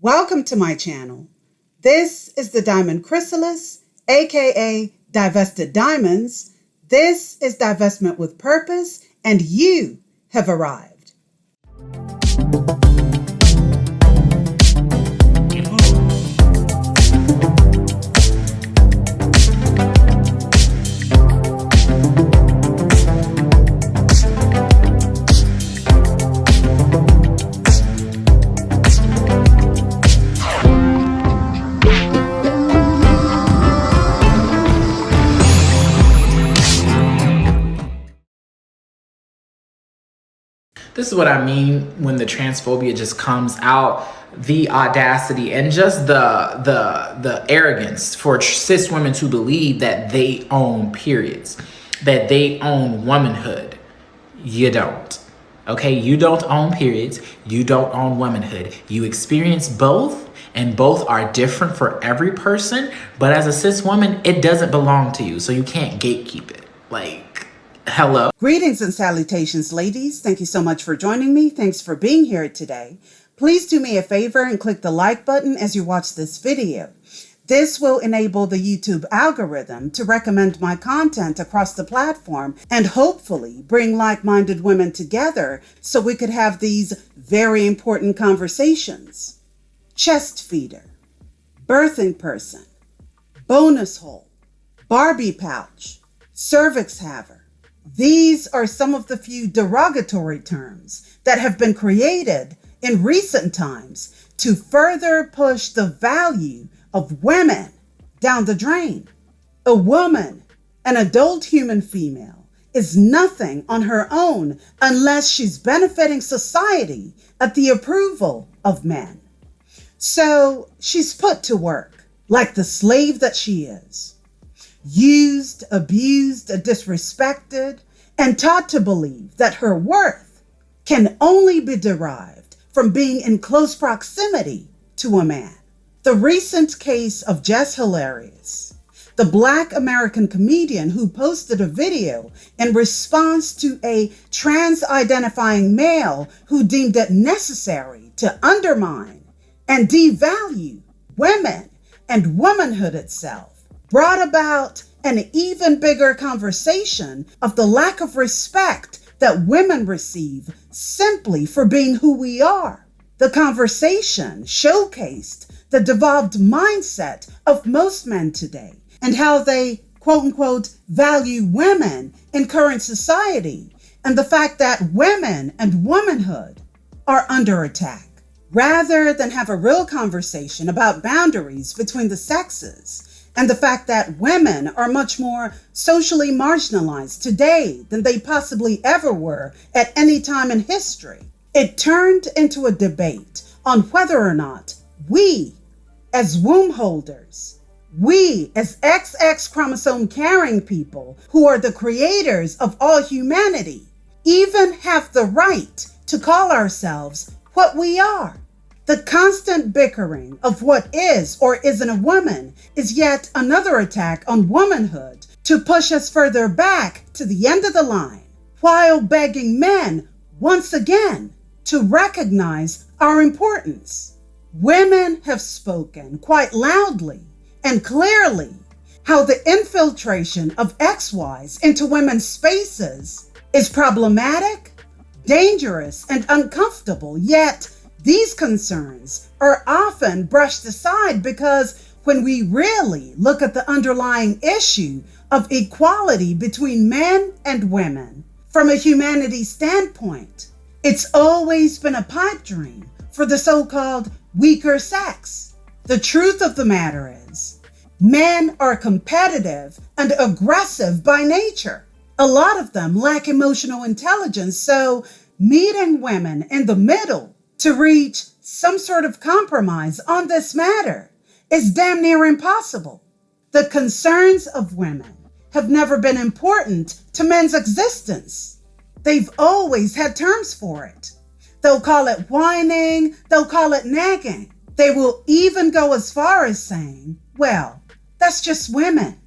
Welcome to my channel. This is the Diamond Chrysalis, aka Divested Diamonds. This is divestment with purpose, and you have arrived. This is what I mean when the transphobia just comes out, the audacity and just the arrogance for cis women to believe that they own periods, that they own womanhood. You don't. Okay, you don't own periods. You don't own womanhood. You experience both, and both are different for every person. But as a cis woman, it doesn't belong to you, so you can't gatekeep it. Hello. Greetings and salutations, ladies. Thank you so much for joining me. Thanks for being here today. Please do me a favor and click the like button as you watch this video. This will enable the YouTube algorithm to recommend my content across the platform and hopefully bring like-minded women together so we could have these very important conversations. Chest feeder, birthing person, bonus hole, Barbie pouch, cervix haver. These are some of the few derogatory terms that have been created in recent times to further push the value of women down the drain. A woman, an adult human female, is nothing on her own unless she's benefiting society at the approval of men. So she's put to work like the slave that she is. Used, abused, disrespected, and taught to believe that her worth can only be derived from being in close proximity to a man. The recent case of Jess Hilarious, the Black American comedian who posted a video in response to a trans-identifying male who deemed it necessary to undermine and devalue women and womanhood itself, brought about an even bigger conversation of the lack of respect that women receive simply for being who we are. The conversation showcased the devolved mindset of most men today and how they, quote unquote, value women in current society, and the fact that women and womanhood are under attack. Rather than have a real conversation about boundaries between the sexes and the fact that women are much more socially marginalized today than they possibly ever were at any time in history, it turned into a debate on whether or not we, as womb holders, we as XX chromosome carrying people who are the creators of all humanity, even have the right to call ourselves what we are. The constant bickering of what is or isn't a woman is yet another attack on womanhood to push us further back to the end of the line, while begging men once again to recognize our importance. Women have spoken quite loudly and clearly how the infiltration of XYs into women's spaces is problematic, dangerous, and uncomfortable, yet these concerns are often brushed aside because when we really look at the underlying issue of equality between men and women, from a humanities standpoint, it's always been a pipe dream for the so-called weaker sex. The truth of the matter is, men are competitive and aggressive by nature. A lot of them lack emotional intelligence, so meeting women in the middle to reach some sort of compromise on this matter is damn near impossible. The concerns of women have never been important to men's existence. They've always had terms for it. They'll call it whining, they'll call it nagging. They will even go as far as saying, well, that's just women.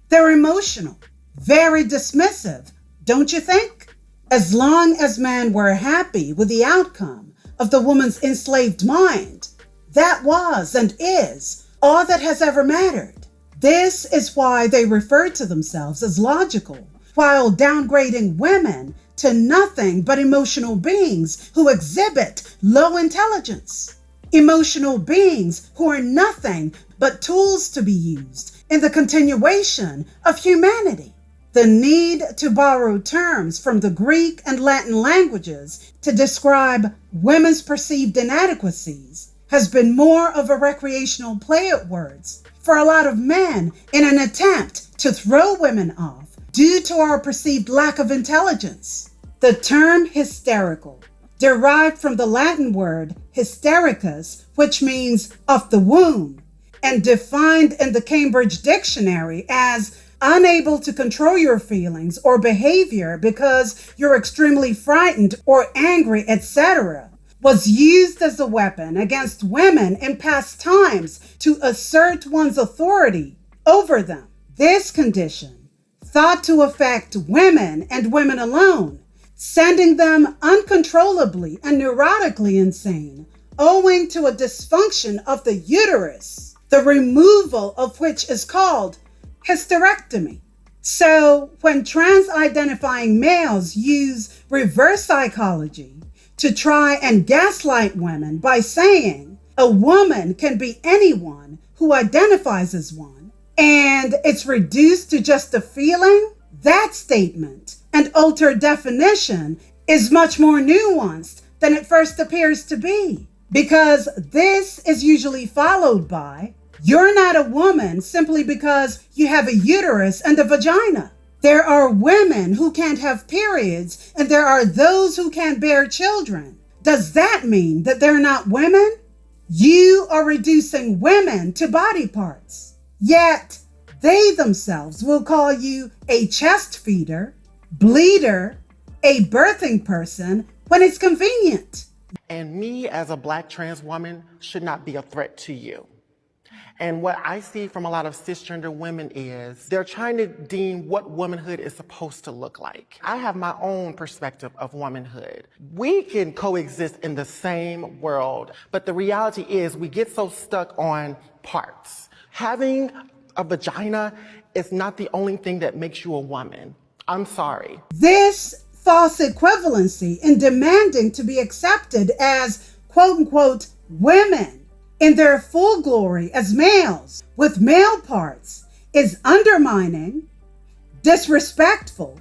They're emotional, very dismissive, don't you think? As long as men were happy with the outcome of the woman's enslaved mind, That was and is all that has ever mattered. This is why they refer to themselves as logical, while downgrading women to nothing but emotional beings who exhibit low intelligence. Emotional beings who are nothing but tools to be used in the continuation of humanity. The need to borrow terms from the Greek and Latin languages to describe women's perceived inadequacies has been more of a recreational play at words for a lot of men in an attempt to throw women off due to our perceived lack of intelligence. The term hysterical, derived from the Latin word hystericus, which means of the womb, and defined in the Cambridge Dictionary as unable to control your feelings or behavior because you're extremely frightened or angry, etc., was used as a weapon against women in past times to assert one's authority over them. This condition, thought to affect women and women alone, sending them uncontrollably and neurotically insane, owing to a dysfunction of the uterus, the removal of which is called hysterectomy. So, when trans-identifying males use reverse psychology to try and gaslight women by saying a woman can be anyone who identifies as one, and it's reduced to just a feeling, that statement and altered definition is much more nuanced than it first appears to be, because this is usually followed by, you're not a woman simply because you have a uterus and a vagina. There are women who can't have periods, and there are those who can't bear children. Does that mean that they're not women? You are reducing women to body parts. Yet, they themselves will call you a chest feeder, bleeder, a birthing person when it's convenient. And me as a Black trans woman should not be a threat to you. And what I see from a lot of cisgender women is they're trying to deem what womanhood is supposed to look like. I have my own perspective of womanhood. We can coexist in the same world, but the reality is we get so stuck on parts. Having a vagina is not the only thing that makes you a woman. I'm sorry. This false equivalency in demanding to be accepted as quote-unquote women in their full glory as males with male parts is undermining, disrespectful,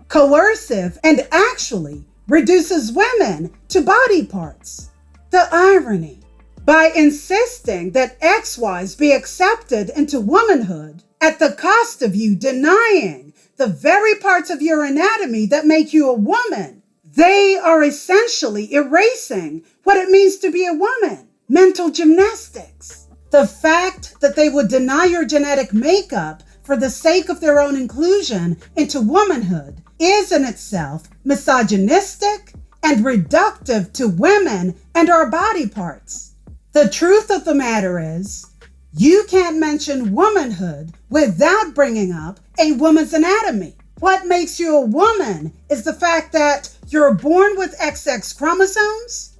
coercive, and actually reduces women to body parts. The irony. By insisting that XYs be accepted into womanhood at the cost of you denying the very parts of your anatomy that make you a woman, they are essentially erasing what it means to be a woman. Mental gymnastics. The fact that they would deny your genetic makeup for the sake of their own inclusion into womanhood is in itself misogynistic and reductive to women and our body parts. The truth of the matter is, you can't mention womanhood without bringing up a woman's anatomy. What makes you a woman is the fact that you're born with XX chromosomes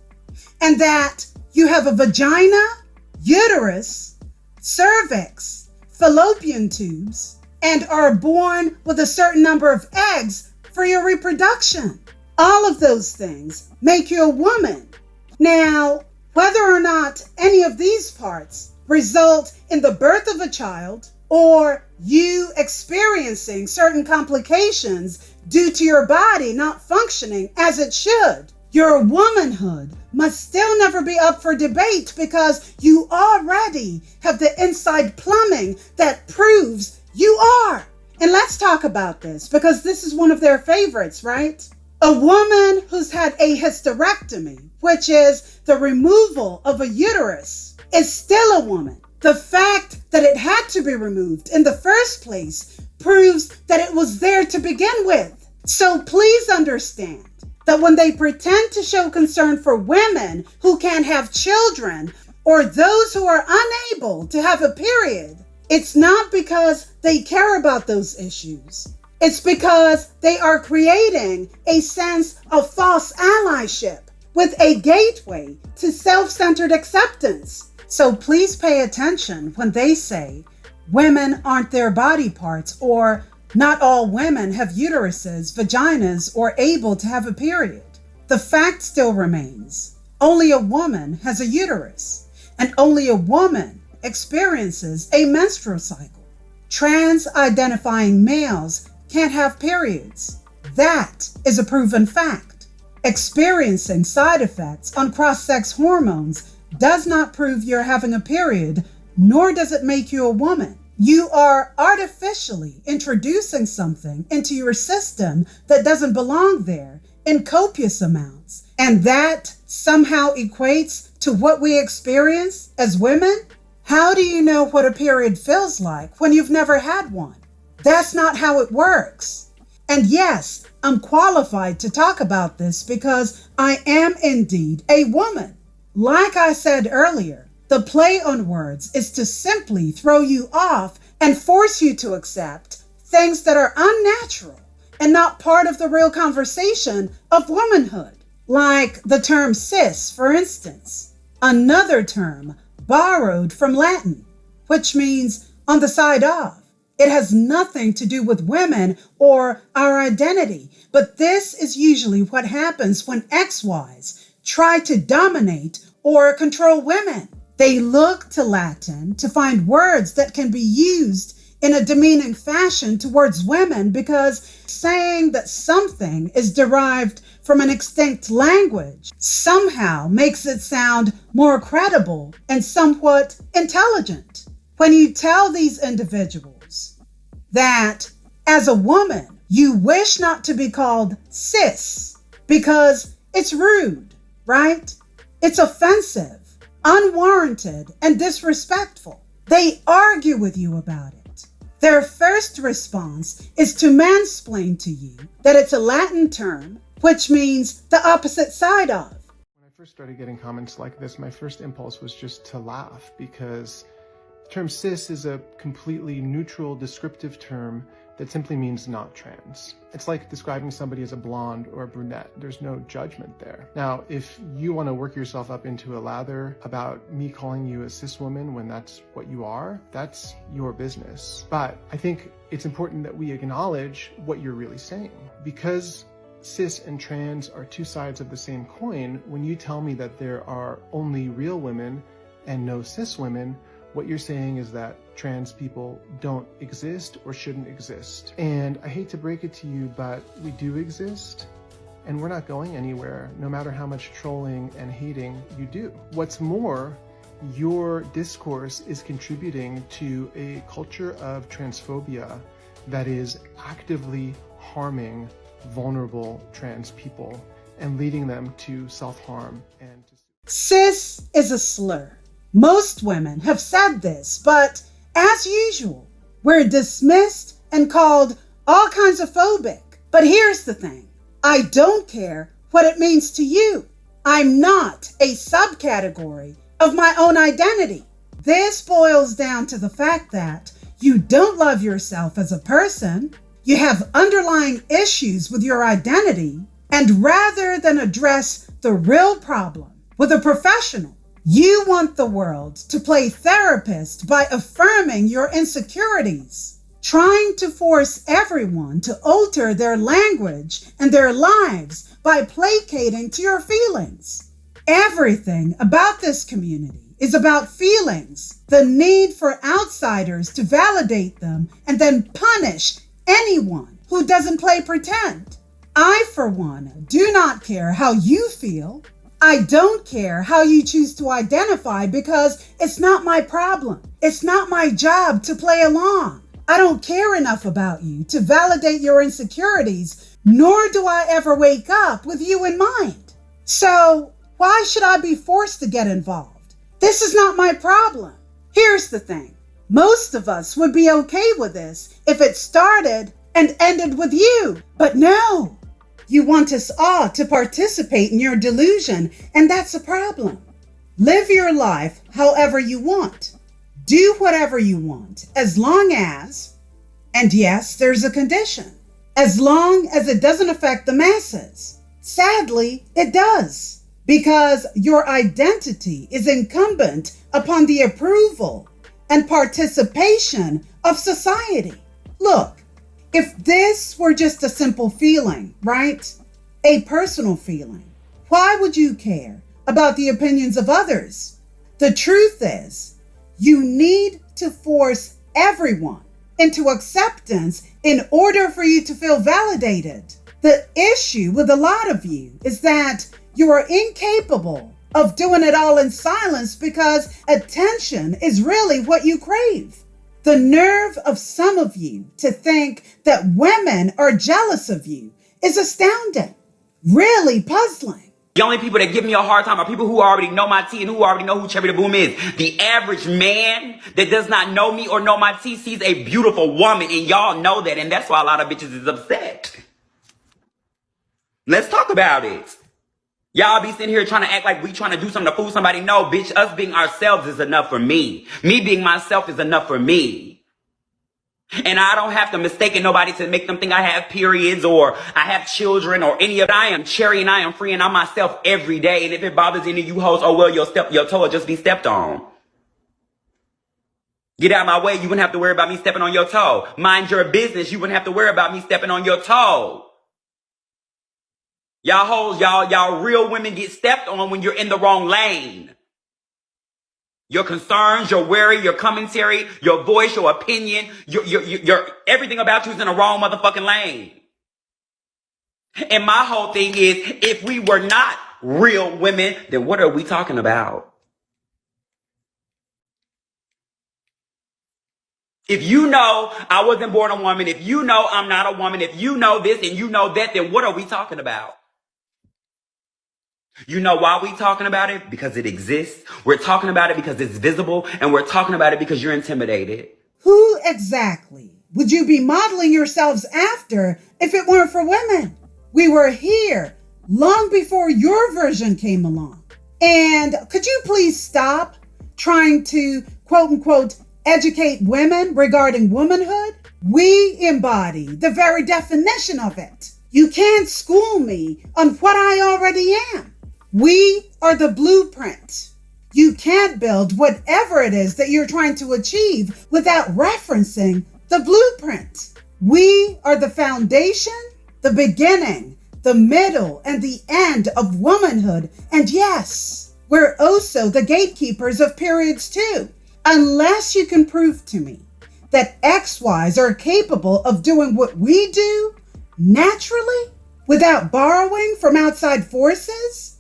and that you have a vagina, uterus, cervix, fallopian tubes, and are born with a certain number of eggs for your reproduction. All of those things make you a woman. Now, whether or not any of these parts result in the birth of a child or you experiencing certain complications due to your body not functioning as it should, your womanhood must still never be up for debate because you already have the inside plumbing that proves you are. And let's talk about this because this is one of their favorites, right? A woman who's had a hysterectomy, which is the removal of a uterus, is still a woman. The fact that it had to be removed in the first place proves that it was there to begin with. So please understand that when they pretend to show concern for women who can't have children or those who are unable to have a period, it's not because they care about those issues. It's because they are creating a sense of false allyship with a gateway to self-centered acceptance So please pay attention when they say women aren't their body parts, or not all women have uteruses, vaginas, or able to have a period. The fact still remains. Only a woman has a uterus, and only a woman experiences a menstrual cycle. Trans-identifying males can't have periods. That is a proven fact. Experiencing side effects on cross-sex hormones does not prove you're having a period, nor does it make you a woman. You are artificially introducing something into your system that doesn't belong there in copious amounts, and that somehow equates to what we experience as women? How do you know what a period feels like when you've never had one? That's not how it works. And yes, I'm qualified to talk about this because I am indeed a woman. Like I said earlier, the play on words is to simply throw you off and force you to accept things that are unnatural and not part of the real conversation of womanhood. Like the term cis, for instance, another term borrowed from Latin, which means on the side of. It has nothing to do with women or our identity, but this is usually what happens when XYs try to dominate or control women. They look to Latin to find words that can be used in a demeaning fashion towards women, because saying that something is derived from an extinct language somehow makes it sound more credible and somewhat intelligent. When you tell these individuals that as a woman, you wish not to be called cis because it's rude, right? It's offensive, unwarranted, and disrespectful. They argue with you about it. Their first response is to mansplain to you that it's a Latin term, which means the opposite side of. When I first started getting comments like this, my first impulse was just to laugh, because the term cis is a completely neutral descriptive term that simply means not trans. It's like describing somebody as a blonde or a brunette. There's no judgment there. Now, if you want to work yourself up into a lather about me calling you a cis woman when that's what you are, that's your business. But I think it's important that we acknowledge what you're really saying, because cis and trans are two sides of the same coin. When you tell me that there are only real women and no cis women, what you're saying is that trans people don't exist or shouldn't exist. And I hate to break it to you, but we do exist, and we're not going anywhere, no matter how much trolling and hating you do. What's more, your discourse is contributing to a culture of transphobia that is actively harming vulnerable trans people and leading them to self-harm and to... Cis is a slur. Most women have said this, but as usual, we're dismissed and called all kinds of phobic. But here's the thing. I don't care what it means to you. I'm not a subcategory of my own identity. This boils down to the fact that you don't love yourself as a person. You have underlying issues with your identity. And rather than address the real problem with a professional, you want the world to play therapist by affirming your insecurities, trying to force everyone to alter their language and their lives by placating to your feelings. Everything about this community is about feelings, the need for outsiders to validate them and then punish anyone who doesn't play pretend. I, for one, do not care how you feel. I don't care how you choose to identify, because it's not my problem. It's not my job to play along. I don't care enough about you to validate your insecurities, nor do I ever wake up with you in mind. So why should I be forced to get involved? This is not my problem. Here's the thing. Most of us would be okay with this if it started and ended with you, but no. You want us all to participate in your delusion, and that's a problem. Live your life however you want. Do whatever you want, as long as, and yes, there's a condition, as long as it doesn't affect the masses. Sadly, it does. because your identity is incumbent upon the approval and participation of society. Look, if this were just a simple feeling, right? A personal feeling, why would you care about the opinions of others? The truth is, you need to force everyone into acceptance in order for you to feel validated. The issue with a lot of you is that you are incapable of doing it all in silence because attention is really what you crave. The nerve of some of you to think that women are jealous of you is astounding, really puzzling. The only people that give me a hard time are people who already know my tea and who already know who Cherry the Boom is. The average man that does not know me or know my tea sees a beautiful woman, and y'all know that, and that's why a lot of bitches is upset. Let's talk about it. Y'all be sitting here trying to act like we trying to do something to fool somebody. No, bitch, us being ourselves is enough for me. Me being myself is enough for me. And I don't have to mistake nobody to make them think I have periods or I have children or any of that. I am Cherry and I am free and I'm myself every day. And if it bothers any of you hoes, oh well, your toe will just be stepped on. Get out of my way. You wouldn't have to worry about me stepping on your toe. Mind your business. You wouldn't have to worry about me stepping on your toe. Y'all hoes, y'all real women get stepped on when you're in the wrong lane. Your concerns, your worry, your commentary, your voice, your opinion, your everything about you is in the wrong motherfucking lane. And my whole thing is, if we were not real women, then what are we talking about? If you know I wasn't born a woman, if you know I'm not a woman, if you know this and you know that, then what are we talking about? You know why we talking about it? Because it exists. We're talking about it because it's visible, and we're talking about it because you're intimidated. Who exactly would you be modeling yourselves after if it weren't for women? We were here long before your version came along. And could you please stop trying to, quote unquote, educate women regarding womanhood? We embody the very definition of it. You can't school me on what I already am. We are the blueprint. You can't build whatever it is that you're trying to achieve without referencing the blueprint. We are the foundation, the beginning, the middle, and the end of womanhood. And yes, we're also the gatekeepers of periods too. Unless you can prove to me that XYs are capable of doing what we do naturally without borrowing from outside forces,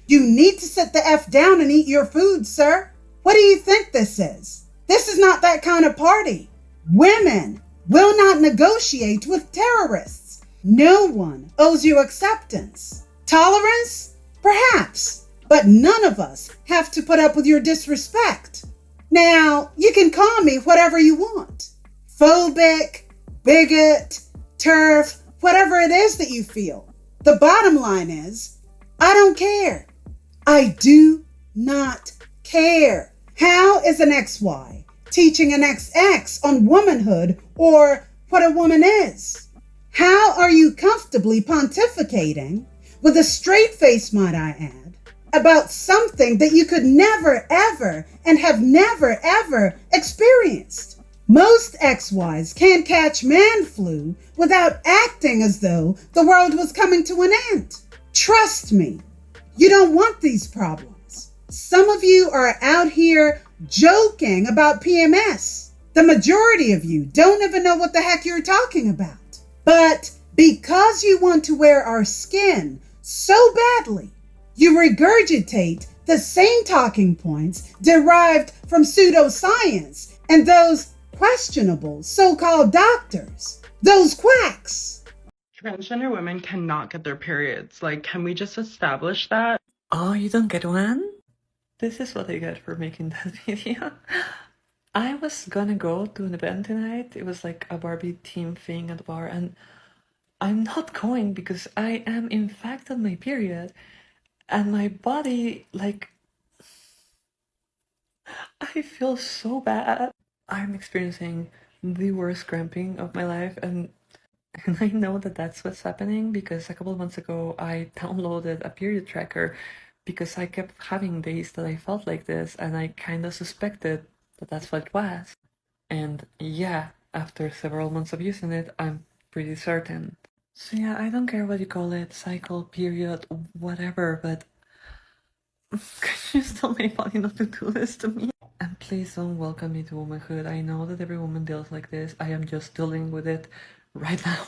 you need to sit the F down and eat your food, sir. What do you think this is? This is not that kind of party. Women will not negotiate with terrorists. No one owes you acceptance. Tolerance? Perhaps. But none of us have to put up with your disrespect. Now, you can call me whatever you want. Phobic, bigot, turf, whatever it is that you feel. The bottom line is, I don't care. I do not care. How is an XY teaching an XX on womanhood or what a woman is? How are you comfortably pontificating, with a straight face might I add, about something that you could never ever and have never ever experienced? Most XYs can't catch man flu without acting as though the world was coming to an end. Trust me, you don't want these problems. Some of you are out here joking about PMS. The majority of you don't even know what the heck you're talking about. But because you want to wear our skin so badly, you regurgitate the same talking points derived from pseudoscience and those questionable so-called doctors, those quacks. Transgender women cannot get their periods. Like, can we just establish that? Oh, you don't get one? This is what I get for making that video. I was gonna go to an event tonight. It was like a Barbie theme thing at the bar, and I'm not going because I am in fact on my period, and my body, like, I feel so bad. I'm experiencing the worst cramping of my life, and And I know that that's what's happening because a couple of months ago, I downloaded a period tracker because I kept having days that I felt like this, and I kind of suspected that that's what it was. And yeah, after several months of using it, I'm pretty certain. So yeah, I don't care what you call it, cycle, period, whatever, but can you still make money not to do this to me? And please don't welcome me to womanhood. I know that every woman deals like this. I am just dealing with it right now.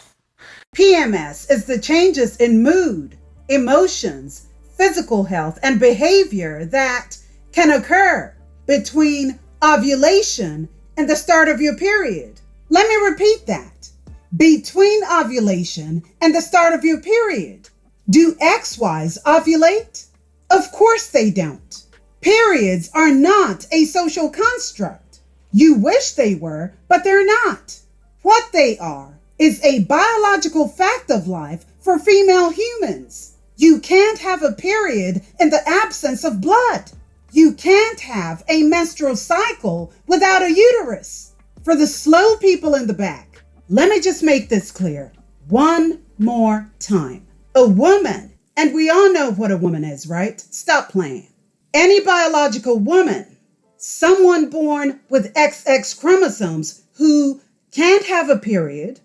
PMS is the changes in mood, emotions, physical health, and behavior that can occur between ovulation and the start of your period. Let me repeat that. Between ovulation and the start of your period. Do XYs ovulate? Of course they don't. Periods are not a social construct. You wish they were, but they're not. What they are is a biological fact of life for female humans. You can't have a period in the absence of blood. You can't have a menstrual cycle without a uterus. For the slow people in the back, let me just make this clear one more time. A woman, and we all know what a woman is, right? Stop playing. Any biological woman, someone born with XX chromosomes who can't have a period,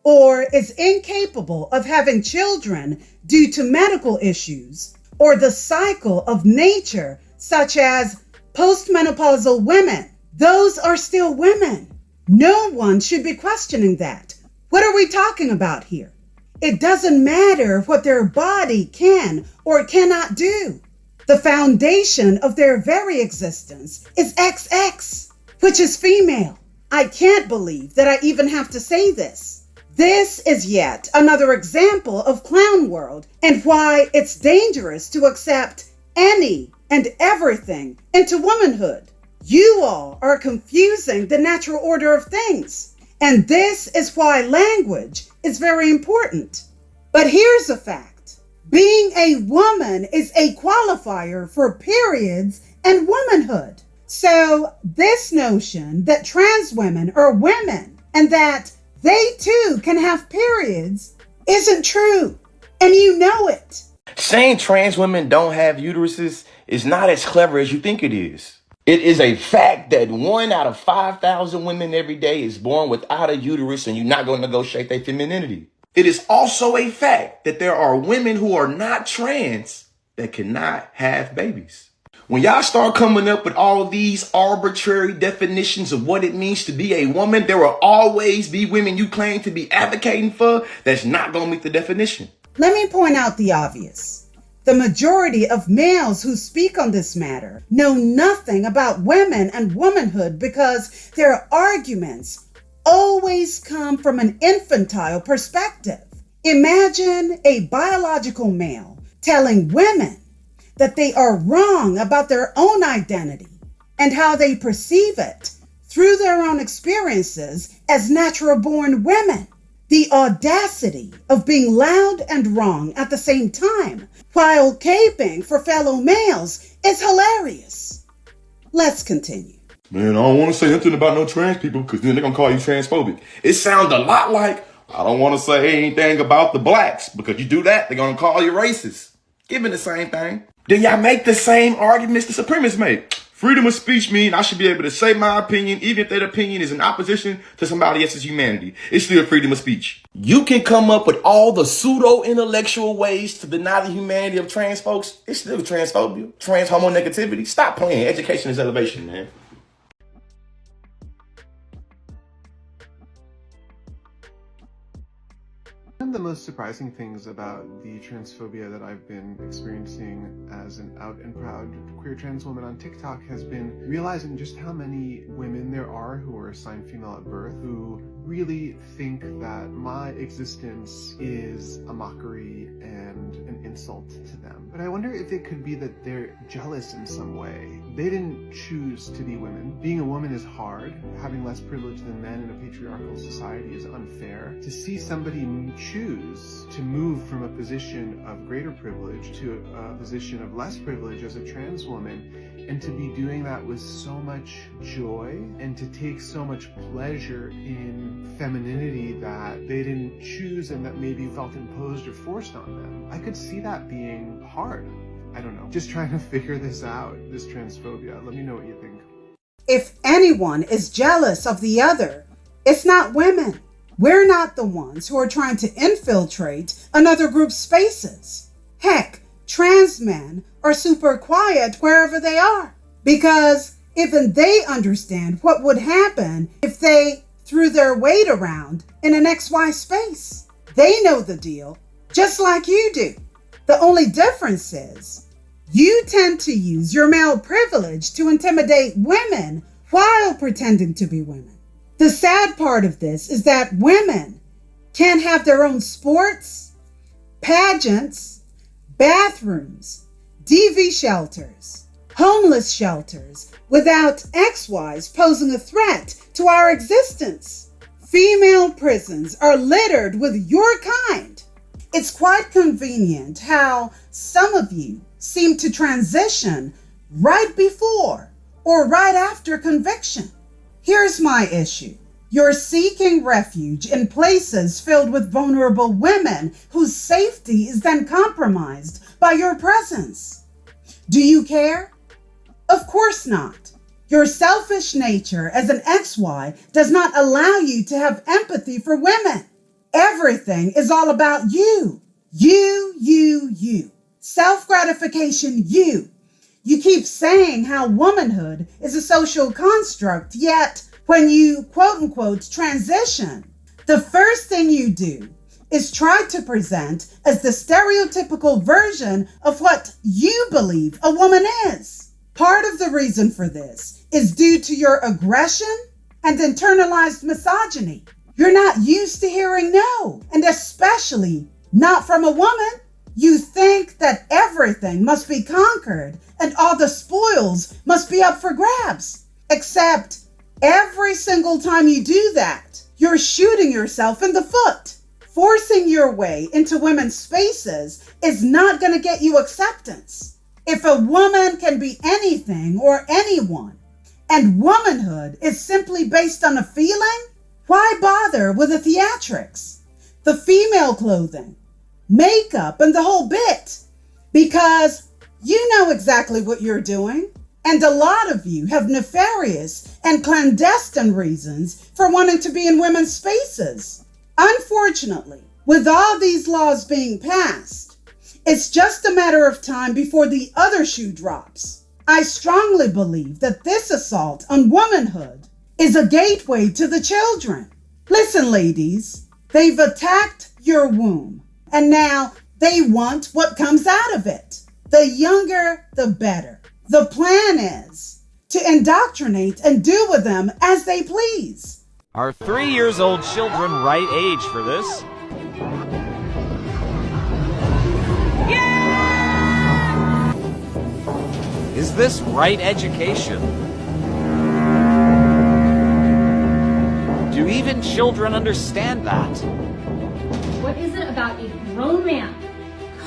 or is incapable of having children due to medical issues, or the cycle of nature, such as postmenopausal women, those are still women. No one should be questioning that. What are we talking about here? It doesn't matter what their body can or cannot do. The foundation of their very existence is XX, which is female. I can't believe that I even have to say this. This is yet another example of clown world and why it's dangerous to accept any and everything into womanhood. You all are confusing the natural order of things, and this is why language is very important. But here's a fact. Being a woman is a qualifier for periods and womanhood. So this notion that trans women are women and that they too can have periods isn't true. And you know it. Saying trans women don't have uteruses is not as clever as you think it is. It is a fact that 1 out of 5,000 women every day is born without a uterus, and you're not going to negotiate their femininity. It is also a fact that there are women who are not trans that cannot have babies. When y'all start coming up with all these arbitrary definitions of what it means to be a woman, there will always be women you claim to be advocating for that's not going to meet the definition. Let me point out the obvious. The majority of males who speak on this matter know nothing about women and womanhood because their arguments always come from an infantile perspective. Imagine a biological male telling women that they are wrong about their own identity and how they perceive it through their own experiences as natural-born women. The audacity of being loud and wrong at the same time while caping for fellow males is hilarious. Let's continue. Man, I don't want to say nothing about no trans people because then they're going to call you transphobic. It sounds a lot like, I don't want to say anything about the blacks because you do that, they're going to call you racist. Given the same thing. Then y'all make the same arguments the supremacists make. Freedom of speech means I should be able to say my opinion even if that opinion is in opposition to somebody else's humanity. It's still freedom of speech. You can come up with all the pseudo-intellectual ways to deny the humanity of trans folks. It's still transphobia, trans homonegativity. Stop playing. Education is elevation, man. One of the most surprising things about the transphobia that I've been experiencing as an out and proud queer trans woman on TikTok has been realizing just how many women there are who are assigned female at birth who really think that my existence is a mockery and an insult to them. But I wonder if it could be that they're jealous in some way. They didn't choose to be women. Being a woman is hard. Having less privilege than men in a patriarchal society is unfair. To see somebody choose to move from a position of greater privilege to a position of less privilege as a trans woman and to be doing that with so much joy and to take so much pleasure in femininity that they didn't choose and that maybe felt imposed or forced on them. I could see that being hard. I don't know. Just trying to figure this out, this transphobia. Let me know what you think. If anyone is jealous of the other, it's not women. We're not the ones who are trying to infiltrate another group's spaces. Heck, trans men are super quiet wherever they are because even they understand what would happen if they threw their weight around in an XY space. They know the deal, just like you do. The only difference is you tend to use your male privilege to intimidate women while pretending to be women. The sad part of this is that women can't have their own sports, pageants, bathrooms, DV shelters, homeless shelters without XYs posing a threat to our existence. Female prisons are littered with your kind. It's quite convenient how some of you seem to transition right before or right after conviction. Here's my issue. You're seeking refuge in places filled with vulnerable women whose safety is then compromised by your presence. Do you care? Of course not. Your selfish nature as an XY does not allow you to have empathy for women. Everything is all about you. You. Self-gratification, you. You keep saying how womanhood is a social construct, yet when you quote-unquote transition, the first thing you do is try to present as the stereotypical version of what you believe a woman is. Part of the reason for this is due to your aggression and internalized misogyny. You're not used to hearing no, and especially not from a woman. You think that everything must be conquered and all the spoils must be up for grabs. Except every single time you do that, you're shooting yourself in the foot. Forcing your way into women's spaces is not going to get you acceptance. If a woman can be anything or anyone, and womanhood is simply based on a feeling, why bother with the theatrics, the female clothing, makeup, and the whole bit? Because you know exactly what you're doing. And a lot of you have nefarious and clandestine reasons for wanting to be in women's spaces. Unfortunately, with all these laws being passed, it's just a matter of time before the other shoe drops. I strongly believe that this assault on womanhood is a gateway to the children. Listen, ladies, they've attacked your womb, and now they want what comes out of it. The younger, the better. The plan is to indoctrinate and do with them as they please. Are 3-year-old children right age for this? Yeah! Is this right education? Do even children understand that? What is it about a grown man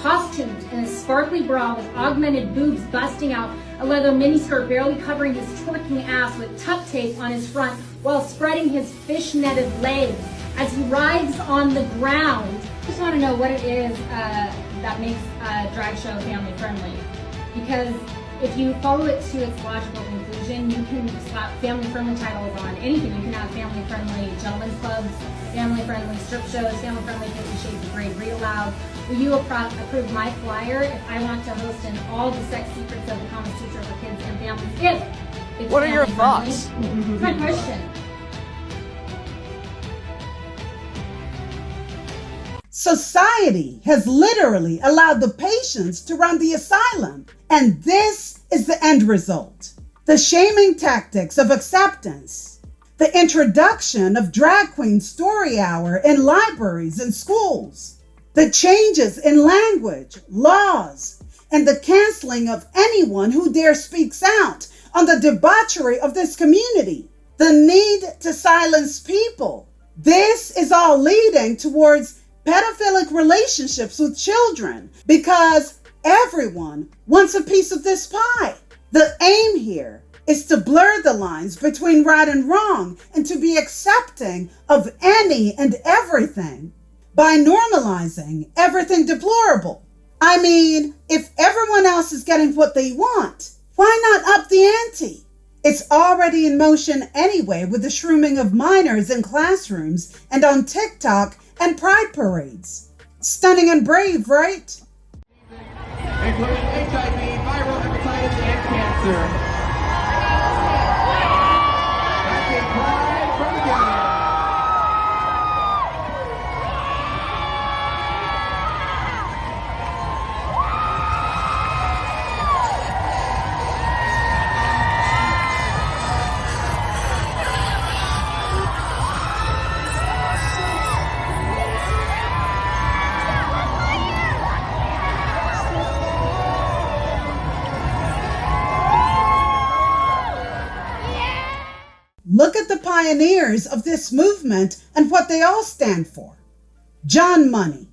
costumed in a sparkly bra with augmented boobs busting out, a leather miniskirt barely covering his twerking ass with tuck tape on his front while spreading his fish-netted legs as he writhes on the ground? I just want to know what it is that makes a drag show family friendly. Because if you follow it to its logical conclusion, you can slap family-friendly titles on anything. You can have family-friendly gentlemen's clubs, family-friendly strip shows, family-friendly 50 Shades of Grey read aloud. Will you approve my flyer if I want to host in all the sex secrets of the Kama Sutra for kids and families? If it's What are your family-friendly? thoughts? It's my question. Society has literally allowed the patients to run the asylum, and this is the end result. The shaming tactics of acceptance, the introduction of drag queen story hour in libraries and schools, the changes in language, laws, and the canceling of anyone who dare speaks out on the debauchery of this community, the need to silence people. This is all leading towards pedophilic relationships with children because everyone wants a piece of this pie. The aim here is to blur the lines between right and wrong and to be accepting of any and everything by normalizing everything deplorable. I mean, if everyone else is getting what they want, why not up the ante? It's already in motion anyway with the shrooming of minors in classrooms and on TikTok and pride parades. Stunning and brave, right? Including HIV, viral hepatitis, and cancer. Happy Pride from Ghana. Look at the pioneers of this movement and what they all stand for. John Money,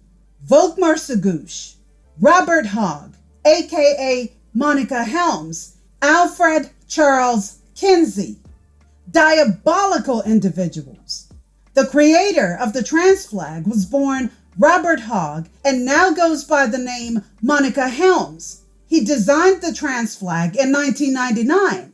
Volkmar Segush, Robert Hogg, aka Monica Helms, Alfred Charles Kinsey. Diabolical individuals. The creator of the trans flag was born Robert Hogg and now goes by the name Monica Helms. He designed the trans flag in 1999.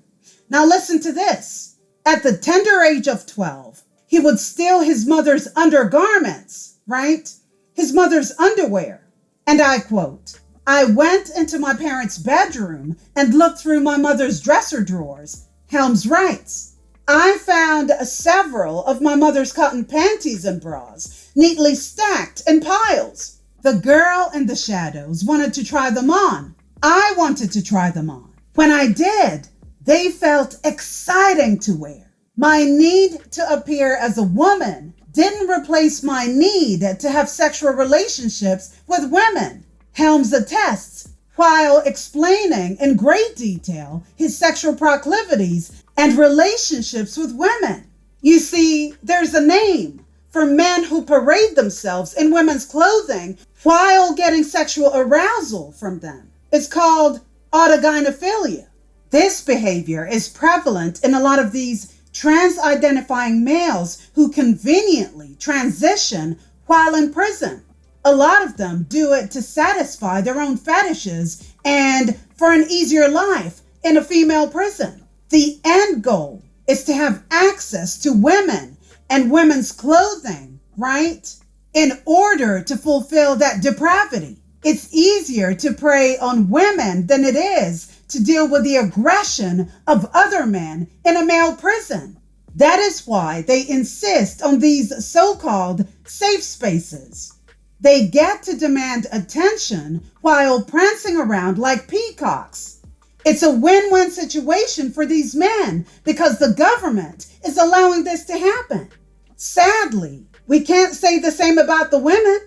Now listen to this. At the tender age of 12, he would steal his mother's undergarments, right? His mother's underwear. And I quote, "I went into my parents' bedroom and looked through my mother's dresser drawers," Helms writes. "I found several of my mother's cotton panties and bras neatly stacked in piles. The girl in the shadows wanted to try them on. I wanted to try them on. When I did, they felt exciting to wear. My need to appear as a woman didn't replace my need to have sexual relationships with women," Helms attests, while explaining in great detail his sexual proclivities and relationships with women. You see, there's a name for men who parade themselves in women's clothing while getting sexual arousal from them. It's called autogynephilia. This behavior is prevalent in a lot of these trans-identifying males who conveniently transition while in prison. A lot of them do it to satisfy their own fetishes and for an easier life in a female prison. The end goal is to have access to women and women's clothing, right? In order to fulfill that depravity. It's easier to prey on women than it is to deal with the aggression of other men in a male prison. That is why they insist on these so-called safe spaces. They get to demand attention while prancing around like peacocks. It's a win-win situation for these men because the government is allowing this to happen. Sadly, we can't say the same about the women.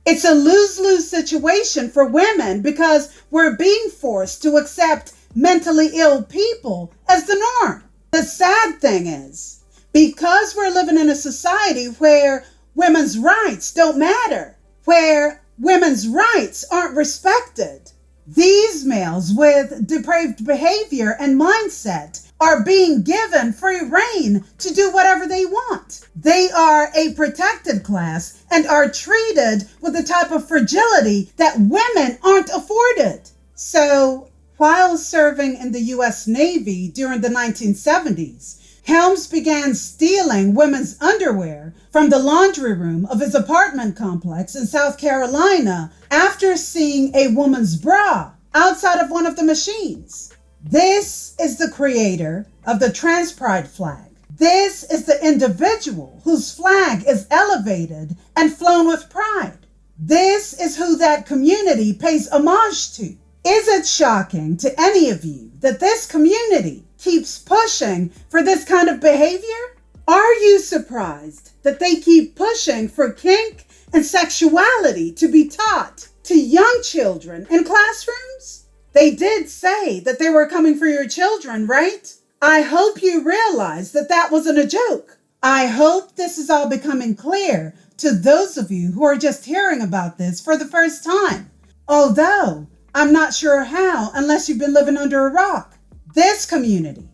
It's a lose-lose situation for women because we're being forced to accept mentally ill people as the norm. The sad thing is, because we're living in a society where women's rights don't matter, where women's rights aren't respected, these males with depraved behavior and mindset are being given free rein to do whatever they want. They are a protected class and are treated with a type of fragility that women aren't afforded. So, while serving in the U.S. Navy during the 1970s, Helms began stealing women's underwear from the laundry room of his apartment complex in South Carolina after seeing a woman's bra outside of one of the machines. This is the creator of the trans pride flag. This is the individual whose flag is elevated and flown with pride. This is who that community pays homage to. Is it shocking to any of you that this community keeps pushing for this kind of behavior? Are you surprised that they keep pushing for kink and sexuality to be taught to young children in classrooms? They did say that they were coming for your children, right? I hope you realize that that wasn't a joke. I hope this is all becoming clear to those of you who are just hearing about this for the first time. Although, I'm not sure how unless you've been living under a rock. This community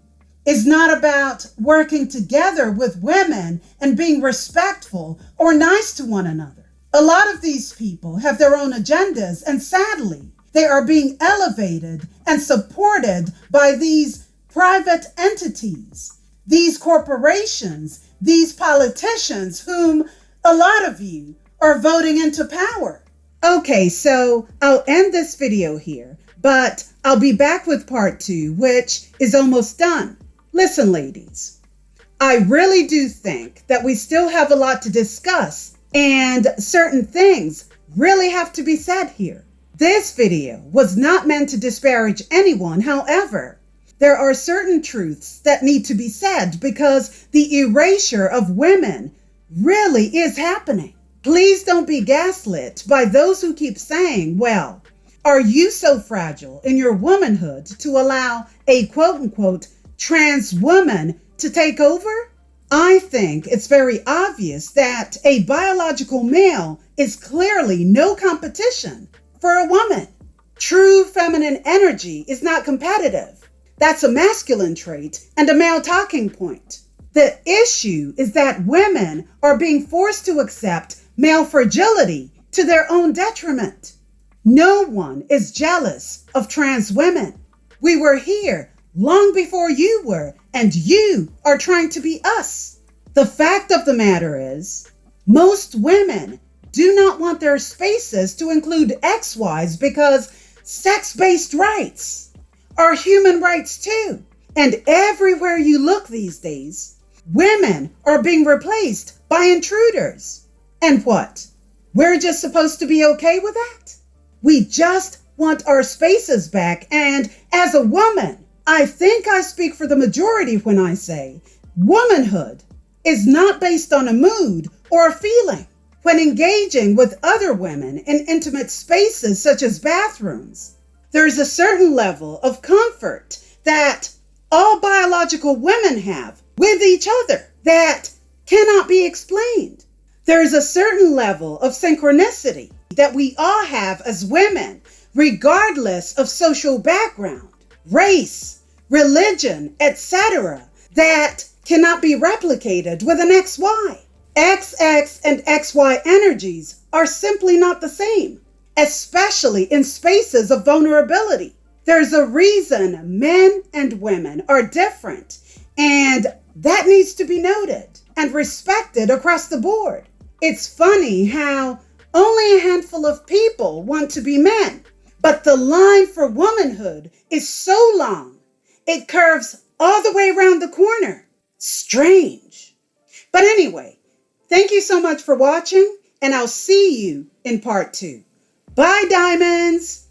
is not about working together with women and being respectful or nice to one another. A lot of these people have their own agendas, and sadly, they are being elevated and supported by these private entities, these corporations, these politicians whom a lot of you are voting into power. Okay, so I'll end this video here, but I'll be back with part 2, which is almost done. Listen, ladies, I really do think that we still have a lot to discuss, and certain things really have to be said here. This video was not meant to disparage anyone. However, there are certain truths that need to be said because the erasure of women really is happening. Please don't be gaslit by those who keep saying, well, are you so fragile in your womanhood to allow a quote-unquote trans woman to take over? I think it's very obvious that a biological male is clearly no competition for a woman. True feminine energy is not competitive. That's a masculine trait and a male talking point. The issue is that women are being forced to accept male fragility to their own detriment. No one is jealous of trans women. We were here long before you were, and you are trying to be us. The fact of the matter is, most women do not want their spaces to include XYs because sex-based rights are human rights too. And everywhere you look these days, women are being replaced by intruders. And what? We're just supposed to be okay with that? We just want our spaces back. And as a woman, I think I speak for the majority when I say womanhood is not based on a mood or a feeling. When engaging with other women in intimate spaces such as bathrooms, there's a certain level of comfort that all biological women have with each other that cannot be explained. There's a certain level of synchronicity that we all have as women, regardless of social background, race, religion, etc., that cannot be replicated with an XY. XX and XY energies are simply not the same, especially in spaces of vulnerability. There's a reason men and women are different, and that needs to be noted and respected across the board. It's funny how only a handful of people want to be men, but the line for womanhood is so long, it curves all the way around the corner. Strange. But anyway, thank you so much for watching, and I'll see you in part 2. Bye, diamonds!